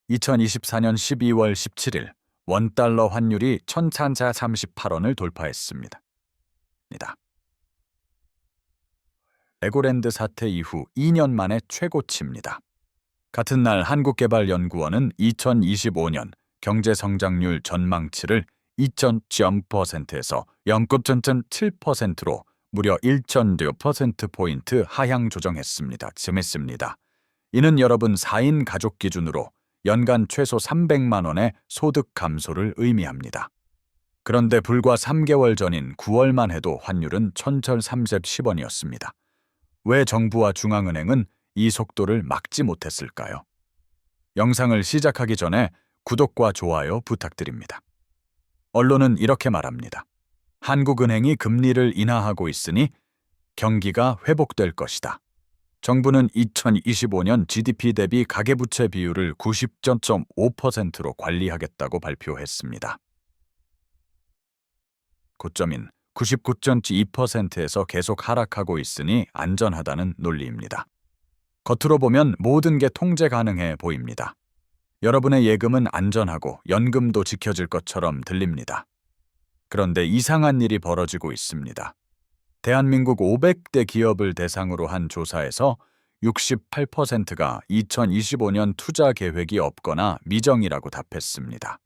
2024년 12월 17일 원달러 환율이 1,438원을 돌파했습니다. 레고랜드 사태 이후 2년 만에 최고치입니다. 같은 날 한국개발연구원은 2025년 경제성장률 전망치를 2.0%에서 0.7%로 무려 1.6%포인트 하향 조정했습니다. 이는 여러분 4인 가족 기준으로 연간 최소 300만 원의 소득 감소를 의미합니다. 그런데 불과 3개월 전인 9월만 해도 환율은 1,130원이었습니다. 왜 정부와 중앙은행은 이 속도를 막지 못했을까요? 영상을 시작하기 전에 구독과 좋아요 부탁드립니다. 언론은 이렇게 말합니다. 한국은행이 금리를 인하하고 있으니 경기가 회복될 것이다. 정부는 2025년 GDP 대비 가계부채 비율을 90.5%로 관리하겠다고 발표했습니다. 고점인 99.2%에서 계속 하락하고 있으니 안전하다는 논리입니다. 겉으로 보면 모든 게 통제 가능해 보입니다. 여러분의 예금은 안전하고 연금도 지켜질 것처럼 들립니다. 그런데 이상한 일이 벌어지고 있습니다. 대한민국 500대 기업을 대상으로 한 조사에서 68%가 2025년 투자 계획이 없거나 미정이라고 답했습니다.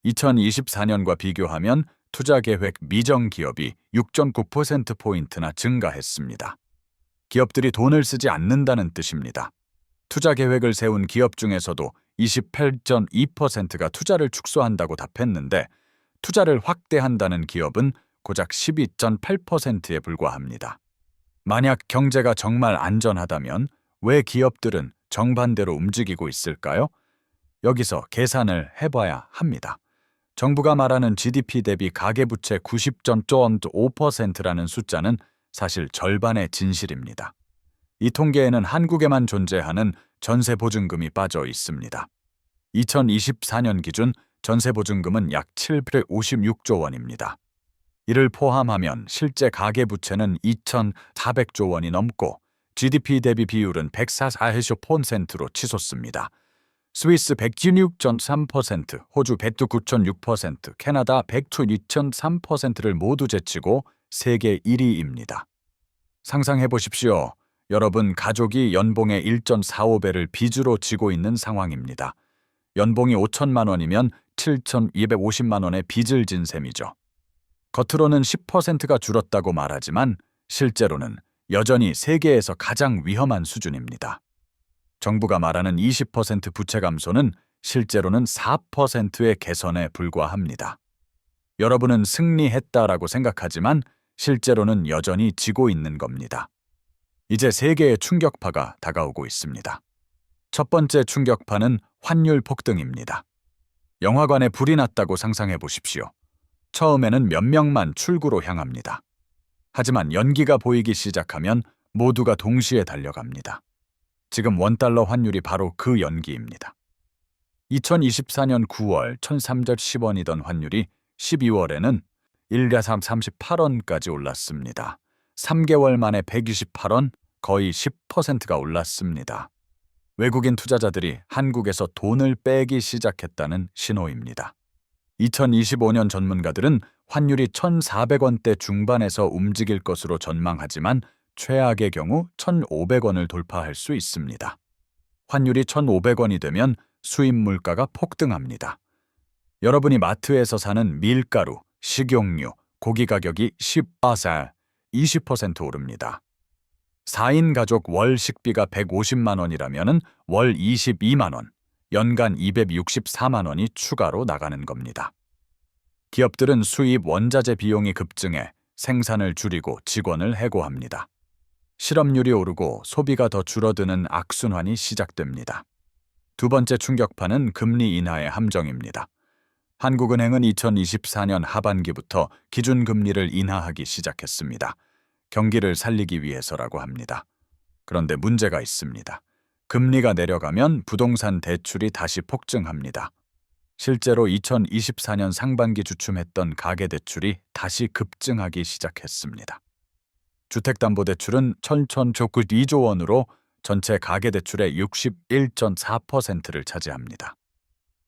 2024년과 비교하면 투자 계획 미정 기업이 6.9%포인트나 증가했습니다. 기업들이 돈을 쓰지 않는다는 뜻입니다. 투자 계획을 세운 기업 중에서도 28.2%가 투자를 축소한다고 답했는데 투자를 확대한다는 기업은 고작 12.8%에 불과합니다. 만약 경제가 정말 안전하다면 왜 기업들은 정반대로 움직이고 있을까요? 여기서 계산을 해봐야 합니다. 정부가 말하는 GDP 대비 가계부채 90.5%라는 숫자는 사실 절반의 진실입니다. 이 통계에는 한국에만 존재하는 전세보증금이 빠져 있습니다. 2024년 기준 전세보증금은 약 756조 원입니다. 이를 포함하면 실제 가계부채는 2,400조 원이 넘고 GDP 대비 비율은 144%로 치솟습니다. 스위스 116.3%, 호주 109.6%, 캐나다 102.3%를 모두 제치고 세계 1위입니다. 상상해 보십시오. 여러분 가족이 연봉의 1.45배를 빚으로 지고 있는 상황입니다. 연봉이 5천만 원이면 7,250만 원의 빚을 진 셈이죠. 겉으로는 10%가 줄었다고 말하지만 실제로는 여전히 세계에서 가장 위험한 수준입니다. 정부가 말하는 20% 부채 감소는 실제로는 4%의 개선에 불과합니다. 여러분은 승리했다라고 생각하지만 실제로는 여전히 지고 있는 겁니다. 이제 세계의 충격파가 다가오고 있습니다. 첫 번째 충격파는 환율 폭등입니다. 영화관에 불이 났다고 상상해 보십시오. 처음에는 몇 명만 출구로 향합니다. 하지만 연기가 보이기 시작하면 모두가 동시에 달려갑니다. 지금 원달러 환율이 바로 그 연기입니다. 2024년 9월 1,310원이던 환율이 12월에는 1.38원까지 올랐습니다. 3개월 만에 128원, 거의 10%가 올랐습니다. 외국인 투자자들이 한국에서 돈을 빼기 시작했다는 신호입니다. 2025년 전문가들은 환율이 1,400원대 중반에서 움직일 것으로 전망하지만 최악의 경우 1,500원을 돌파할 수 있습니다. 환율이 1,500원이 되면 수입 물가가 폭등합니다. 여러분이 마트에서 사는 밀가루, 식용유, 고기 가격이 20% 오릅니다. 4인 가족 월 식비가 150만 원이라면 월 22만 원, 연간 264만 원이 추가로 나가는 겁니다. 기업들은 수입 원자재 비용이 급증해 생산을 줄이고 직원을 해고합니다. 실업률이 오르고 소비가 더 줄어드는 악순환이 시작됩니다. 두 번째 충격파는 금리 인하의 함정입니다. 한국은행은 2024년 하반기부터 기준금리를 인하하기 시작했습니다. 경기를 살리기 위해서라고 합니다. 그런데 문제가 있습니다. 금리가 내려가면 부동산 대출이 다시 폭증합니다. 실제로 2024년 상반기 주춤했던 가계대출이 다시 급증하기 시작했습니다. 주택담보대출은 1,192조 원으로 전체 가계대출의 61.4%를 차지합니다.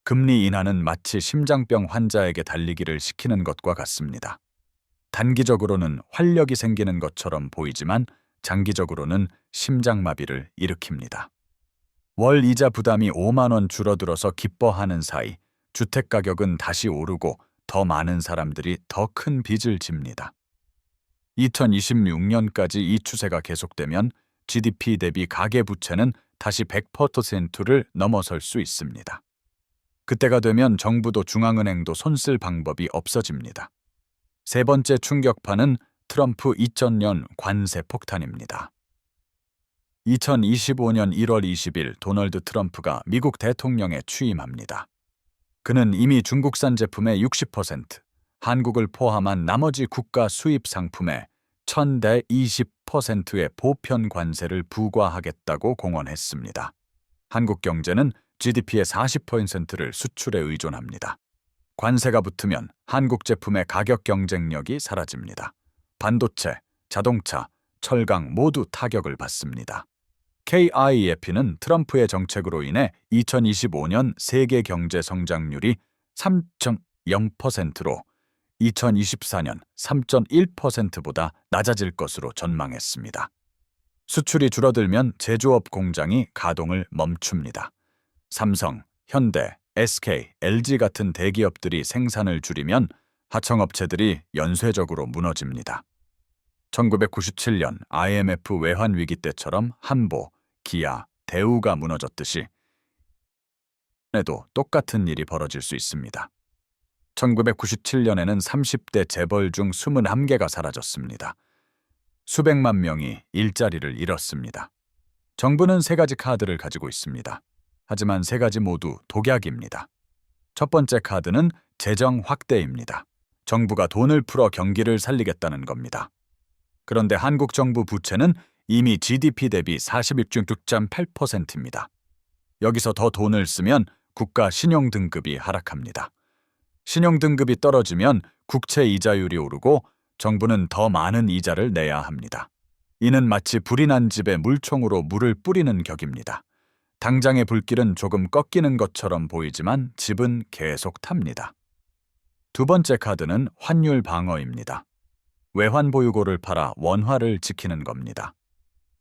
금리 인하는 마치 심장병 환자에게 달리기를 시키는 것과 같습니다. 단기적으로는 활력이 생기는 것처럼 보이지만 장기적으로는 심장마비를 일으킵니다. 월 이자 부담이 5만 원 줄어들어서 기뻐하는 사이 주택 가격은 다시 오르고 더 많은 사람들이 더 큰 빚을 집니다. 2026년까지 이 추세가 계속되면 GDP 대비 가계부채는 다시 100%를 넘어설 수 있습니다. 그때가 되면 정부도 중앙은행도 손쓸 방법이 없어집니다. 세 번째 충격파는 트럼프 2000년 관세 폭탄입니다. 2025년 1월 20일 도널드 트럼프가 미국 대통령에 취임합니다. 그는 이미 중국산 제품의 60%, 한국을 포함한 나머지 국가 수입 상품에 1020%의 보편 관세를 부과하겠다고 공언했습니다. 한국 경제는 GDP의 40%를 수출에 의존합니다. 관세가 붙으면 한국 제품의 가격 경쟁력이 사라집니다. 반도체, 자동차, 철강 모두 타격을 받습니다. KIEF는 트럼프의 정책으로 인해 2025년 세계 경제 성장률이 3.0%로 2024년 3.1%보다 낮아질 것으로 전망했습니다. 수출이 줄어들면 제조업 공장이 가동을 멈춥니다. 삼성, 현대, SK, LG 같은 대기업들이 생산을 줄이면 하청업체들이 연쇄적으로 무너집니다. 1997년 IMF 외환 위기 때처럼 한보, 기아, 대우가 무너졌듯이 에도 똑같은 일이 벌어질 수 있습니다. 1997년에는 30대 재벌 중 21개가 사라졌습니다. 수백만 명이 일자리를 잃었습니다. 정부는 세 가지 카드를 가지고 있습니다. 하지만 세 가지 모두 독약입니다. 첫 번째 카드는 재정 확대입니다. 정부가 돈을 풀어 경기를 살리겠다는 겁니다. 그런데 한국 정부 부채는 이미 GDP 대비 41.8%입니다. 여기서 더 돈을 쓰면 국가 신용등급이 하락합니다. 신용등급이 떨어지면 국채 이자율이 오르고 정부는 더 많은 이자를 내야 합니다. 이는 마치 불이 난 집에 물총으로 물을 뿌리는 격입니다. 당장의 불길은 조금 꺾이는 것처럼 보이지만 집은 계속 탑니다. 두 번째 카드는 환율 방어입니다. 외환 보유고를 팔아 원화를 지키는 겁니다.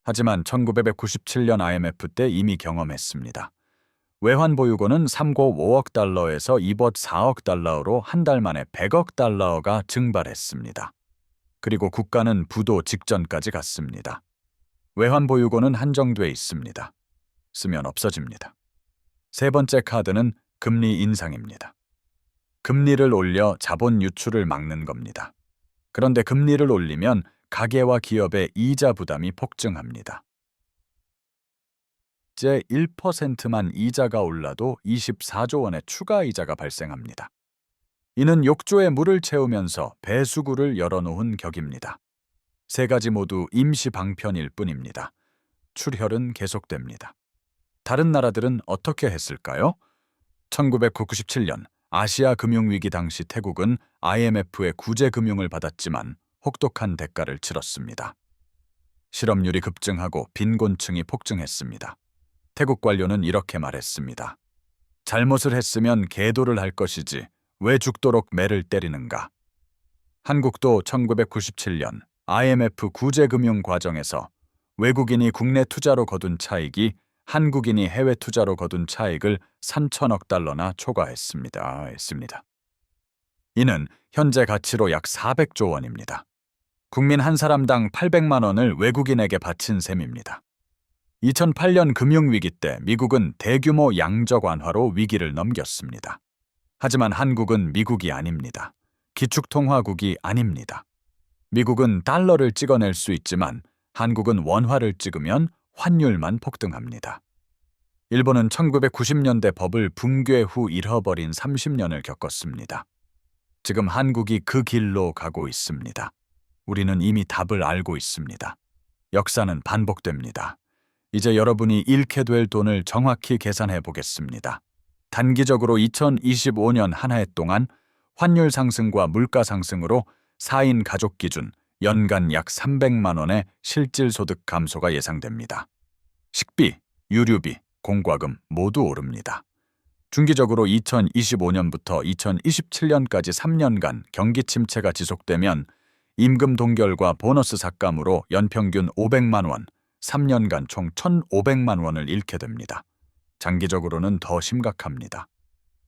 하지만 1997년 IMF 때 이미 경험했습니다. 외환 보유고는 3고 5억 달러에서 2봇 4억 달러로 한 달 만에 100억 달러가 증발했습니다. 그리고 국가는 부도 직전까지 갔습니다. 외환 보유고는 한정돼 있습니다. 쓰면 없어집니다. 세 번째 카드는 금리 인상입니다. 금리를 올려 자본 유출을 막는 겁니다. 그런데 금리를 올리면 가계와 기업의 이자 부담이 폭증합니다. 제 1%만 이자가 올라도 24조 원의 추가 이자가 발생합니다. 이는 욕조에 물을 채우면서 배수구를 열어놓은 격입니다. 세 가지 모두 임시 방편일 뿐입니다. 출혈은 계속됩니다. 다른 나라들은 어떻게 했을까요? 1997년 아시아 금융위기 당시 태국은 IMF의 구제 금융을 받았지만 혹독한 대가를 치렀습니다. 실업률이 급증하고 빈곤층이 폭증했습니다. 태국 관료는 이렇게 말했습니다. 잘못을 했으면 계도를 할 것이지 왜 죽도록 매를 때리는가? 한국도 1997년 IMF 구제 금융 과정에서 외국인이 국내 투자로 거둔 차익이 한국인이 해외 투자로 거둔 차익을 3천억 달러나 초과했습니다. 이는 현재 가치로 약 400조 원입니다. 국민 한 사람당 800만 원을 외국인에게 바친 셈입니다. 2008년 금융위기 때 미국은 대규모 양적 완화로 위기를 넘겼습니다. 하지만 한국은 미국이 아닙니다. 기축통화국이 아닙니다. 미국은 달러를 찍어낼 수 있지만 한국은 원화를 찍으면 환율만 폭등합니다. 일본은 1990년대 버블 붕괴 후 잃어버린 30년을 겪었습니다. 지금 한국이 그 길로 가고 있습니다. 우리는 이미 답을 알고 있습니다. 역사는 반복됩니다. 이제 여러분이 잃게 될 돈을 정확히 계산해 보겠습니다. 단기적으로 2025년 한 해 동안 환율 상승과 물가 상승으로 4인 가족 기준 연간 약 300만 원의 실질 소득 감소가 예상됩니다. 식비, 유류비, 공과금 모두 오릅니다. 중기적으로 2025년부터 2027년까지 3년간 경기 침체가 지속되면 임금 동결과 보너스 삭감으로 연평균 500만 원, 3년간 총 1,500만 원을 잃게 됩니다. 장기적으로는 더 심각합니다.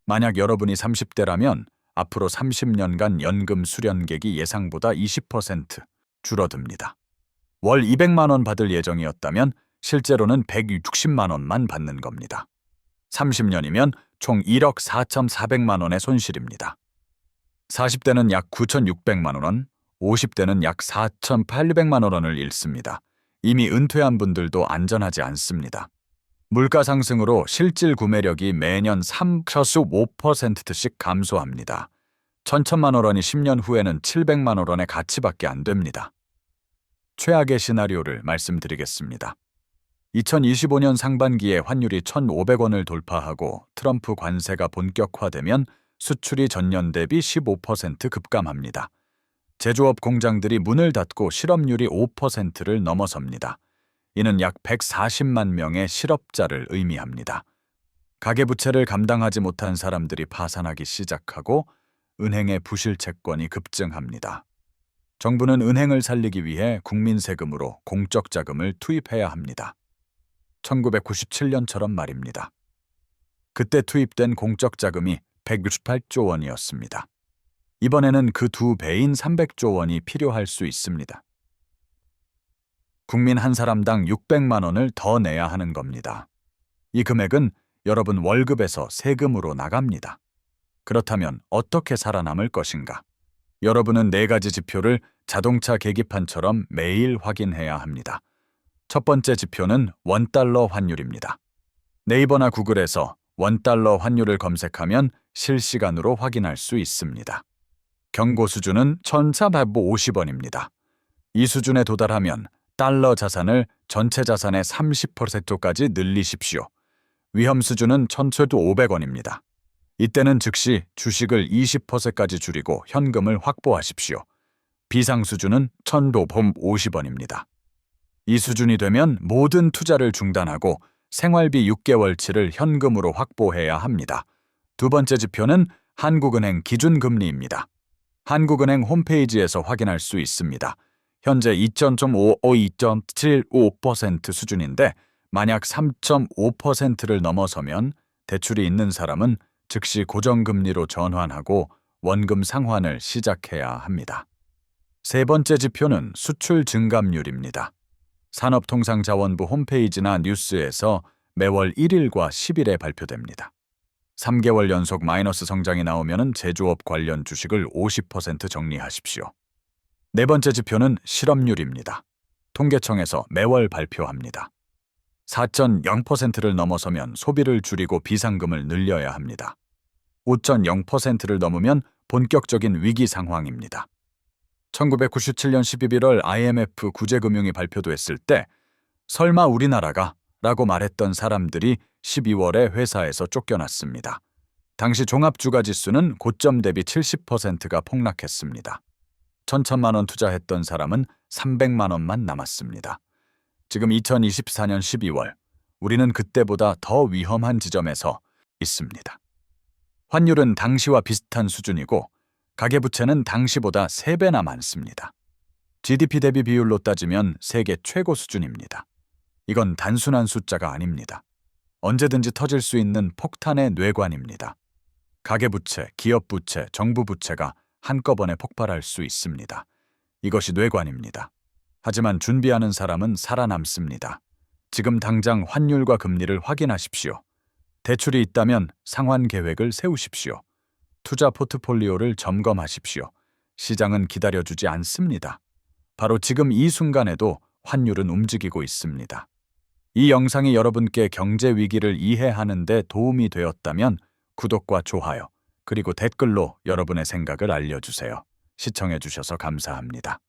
만약 여러분이 30대라면 앞으로 30년간 연금 수령액이 예상보다 20% 줄어듭니다. 월 200만 원 받을 예정이었다면 실제로는 160만 원만 받는 겁니다. 30년이면 총 1억 4,400만 원의 손실입니다. 40대는 약 9,600만 원, 50대는 약 4,800만 원을 잃습니다. 이미 은퇴한 분들도 안전하지 않습니다. 물가 상승으로 실질 구매력이 매년 3.5%씩 감소합니다. 1,000만 원이 10년 후에는 700만 원의 가치밖에 안 됩니다. 최악의 시나리오를 말씀드리겠습니다. 2025년 상반기에 환율이 1,500원을 돌파하고 트럼프 관세가 본격화되면 수출이 전년 대비 15% 급감합니다. 제조업 공장들이 문을 닫고 실업률이 5%를 넘어섭니다. 이는 약 140만 명의 실업자를 의미합니다. 가계부채를 감당하지 못한 사람들이 파산하기 시작하고 은행의 부실 채권이 급증합니다. 정부는 은행을 살리기 위해 국민 세금으로 공적 자금을 투입해야 합니다. 1997년처럼 말입니다. 그때 투입된 공적 자금이 168조 원이었습니다. 이번에는 그 2배인 300조 원이 필요할 수 있습니다. 국민 한 사람당 600만 원을 더 내야 하는 겁니다. 이 금액은 여러분 월급에서 세금으로 나갑니다. 그렇다면 어떻게 살아남을 것인가? 여러분은 4가지 지표를 자동차 계기판처럼 매일 확인해야 합니다. 첫 번째 지표는 원달러 환율입니다. 네이버나 구글에서 원달러 환율을 검색하면 실시간으로 확인할 수 있습니다. 경고 수준은 1,450원입니다. 이 수준에 도달하면 달러 자산을 전체 자산의 30%까지 늘리십시오. 위험 수준은 1,500원입니다. 이때는 즉시 주식을 20%까지 줄이고 현금을 확보하십시오. 비상 수준은 1,550원입니다. 이 수준이 되면 모든 투자를 중단하고 생활비 6개월치를 현금으로 확보해야 합니다. 두 번째 지표는 한국은행 기준금리입니다. 한국은행 홈페이지에서 확인할 수 있습니다. 현재 2.75% 수준인데 만약 3.5%를 넘어서면 대출이 있는 사람은 즉시 고정금리로 전환하고 원금 상환을 시작해야 합니다. 세 번째 지표는 수출 증감률입니다. 산업통상자원부 홈페이지나 뉴스에서 매월 1일과 10일에 발표됩니다. 3개월 연속 마이너스 성장이 나오면 제조업 관련 주식을 50% 정리하십시오. 네 번째 지표는 실업률입니다. 통계청에서 매월 발표합니다. 4.0%를 넘어서면 소비를 줄이고 비상금을 늘려야 합니다. 5.0%를 넘으면 본격적인 위기 상황입니다. 1997년 11월 IMF 구제금융이 발표됐을 때 설마 우리나라가? 라고 말했던 사람들이 12월에 회사에서 쫓겨났습니다. 당시 종합주가지수는 고점 대비 70%가 폭락했습니다. 1,000만 원 투자했던 사람은 300만 원만 남았습니다. 지금 2024년 12월, 우리는 그때보다 더 위험한 지점에서 있습니다. 환율은 당시와 비슷한 수준이고 가계부채는 당시보다 3배나 많습니다. GDP 대비 비율로 따지면 세계 최고 수준입니다. 이건 단순한 숫자가 아닙니다. 언제든지 터질 수 있는 폭탄의 뇌관입니다. 가계부채, 기업부채, 정부부채가 한꺼번에 폭발할 수 있습니다. 이것이 뇌관입니다. 하지만 준비하는 사람은 살아남습니다. 지금 당장 환율과 금리를 확인하십시오. 대출이 있다면 상환 계획을 세우십시오. 투자 포트폴리오를 점검하십시오. 시장은 기다려주지 않습니다. 바로 지금 이 순간에도 환율은 움직이고 있습니다. 이 영상이 여러분께 경제 위기를 이해하는 데 도움이 되었다면 구독과 좋아요, 그리고 댓글로 여러분의 생각을 알려주세요. 시청해주셔서 감사합니다.